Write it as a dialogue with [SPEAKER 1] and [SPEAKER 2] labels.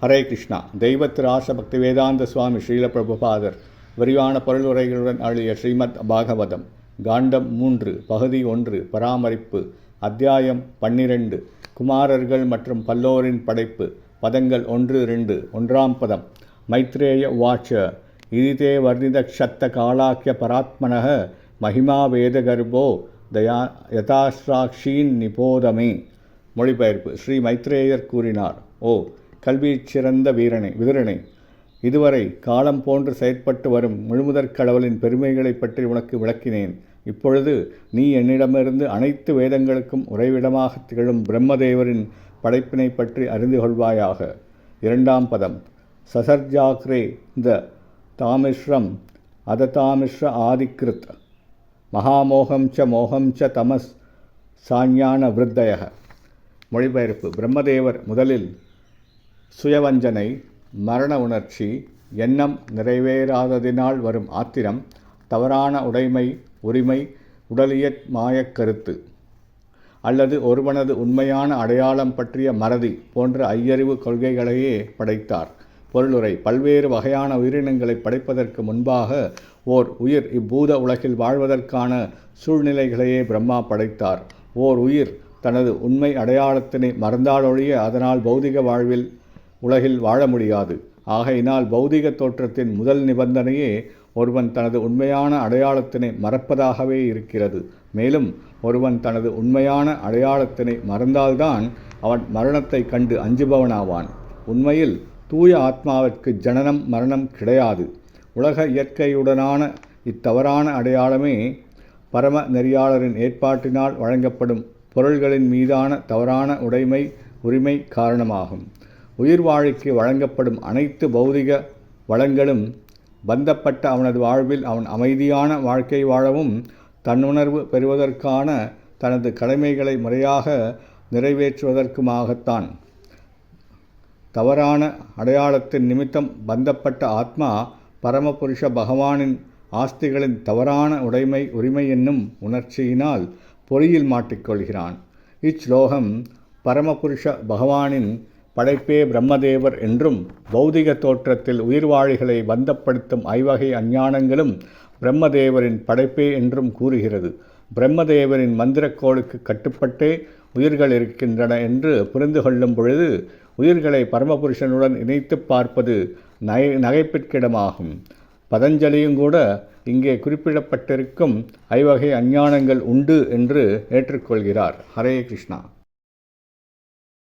[SPEAKER 1] ஹரே கிருஷ்ணா. தெய்வத்திராச பக்தி வேதாந்த சுவாமி ஸ்ரீல பிரபுபாதர் விரிவான பொருள் உரைகளுடன் அழிய ஸ்ரீமத் பாகவதம் காண்டம் 3 பகுதி 1 பராமரிப்பு அத்தியாயம் 12 குமாரர்கள் மற்றும் பல்லோரின் படைப்பு பதங்கள் 1-2 ஒன்றாம் பதம் மைத்ரேய உவாச்ச இதிதே வர்ணிதக்ஷத்த காலாக்கிய பராத்மனः மகிமா வேதகர்போ யதாஸ்ராக்ஷீன் நிபோதமே. மொழிபெயர்ப்பு. ஸ்ரீ மைத்ரேயர் கூறினார், ஓ கல்வியைச் சிறந்த விதுரனே, இதுவரை காலம் போன்று செயற்பட்டு வரும் முழுமுதற் கடவுளின் பெருமைகளைப் பற்றி உனக்கு விளக்கினேன். இப்பொழுது நீ என்னிடமிருந்து அனைத்து வேதங்களுக்கும் உறைவிடமாக திகழும் பிரம்மதேவரின் படைப்பினை பற்றி அறிந்து கொள்வாயாக. இரண்டாம் பதம் சசர்ஜாக்ரே த தாமிஸ்ரம் அததாமிஸ்ர ஆதிகிருத் மகாமோகம் ச மோகம் ச தமஸ் சாஞான விருத்தய. மொழிபெயர்ப்பு. பிரம்மதேவர் முதலில் சுயவஞ்சனை, மரண உணர்ச்சி, எண்ணம் நிறைவேறாததினால் வரும் ஆத்திரம், தவறான உரிமை, உடலியற் மாயக் கருத்து அல்லது ஒருவனது உண்மையான அடையாளம் பற்றிய மறதி போன்ற ஐயறிவு கொள்கைகளையே படைத்தார். பொருளுரை. பல்வேறு வகையான உயிரினங்களை படைப்பதற்கு முன்பாக ஓர் உயிர் இப்பூத உலகில் வாழ்வதற்கான சூழ்நிலைகளையே பிரம்மா படைத்தார். ஓர் உயிர் தனது உண்மை அடையாளத்தினை மறந்தாலொழிய அதனால் பௌதிக வாழ்வில் உலகில் வாழ முடியாது. ஆகையினால் பௌதிக தோற்றத்தின் முதல் நிபந்தனையே ஒருவன் தனது உண்மையான அடையாளத்தினை மறப்பதாகவே இருக்கிறது. மேலும் ஒருவன் தனது உண்மையான அடையாளத்தினை மறந்தால்தான் அவன் மரணத்தை கண்டு அஞ்சுபவனாவான். உண்மையில் தூய ஆத்மாவிற்கு ஜனனம் மரணம் கிடையாது. உலக இயற்கையுடனான இத்தவறான அடையாளமே பரம நெறியாளரின் ஏற்பாட்டினால் வழங்கப்படும் பொருள்களின் மீதான தவறான உரிமை காரணமாகும். உயிர் வாழிக்கு வழங்கப்படும் அனைத்து பௌதிக வளங்களும் பந்தப்பட்ட அவனது வாழ்வில் அவன் அமைதியான வாழ்க்கை வாழவும் தன்னுணர்வு பெறுவதற்கான தனது கடமைகளை முறையாக நிறைவேற்றுவதற்குமாகத்தான். தவறான அடையாளத்தின் நிமித்தம் பந்தப்பட்ட ஆத்மா பரமபுருஷ பகவானின் ஆஸ்திகளின் தவறான உரிமை என்னும் உணர்ச்சியினால் பொறியில் மாட்டிக்கொள்கிறான். இச்லோகம் பரமபுருஷ பகவானின் படைப்பே பிரம்மதேவர் என்றும் பௌதிக தோற்றத்தில் உயிர்வாழிகளை பந்தப்படுத்தும் ஐவகை அஞ்ஞானங்களும் பிரம்மதேவரின் படைப்பே என்றும் கூறுகிறது. பிரம்மதேவரின் மந்திரக்கோளுக்கு கட்டுப்பட்டே உயிர்கள் இருக்கின்றன என்று புரிந்து கொள்ளும் பொழுது உயிர்களை பரமபுருஷனுடன் இணைத்து பார்ப்பது நகைப்பிற்கிடமாகும். பதஞ்சலியும் கூட இங்கே குறிப்பிடப்பட்டிருக்கும் ஐவகை அஞ்ஞானங்கள் உண்டு என்று ஏற்றுக்கொள்கிறார். ஹரே கிருஷ்ணா.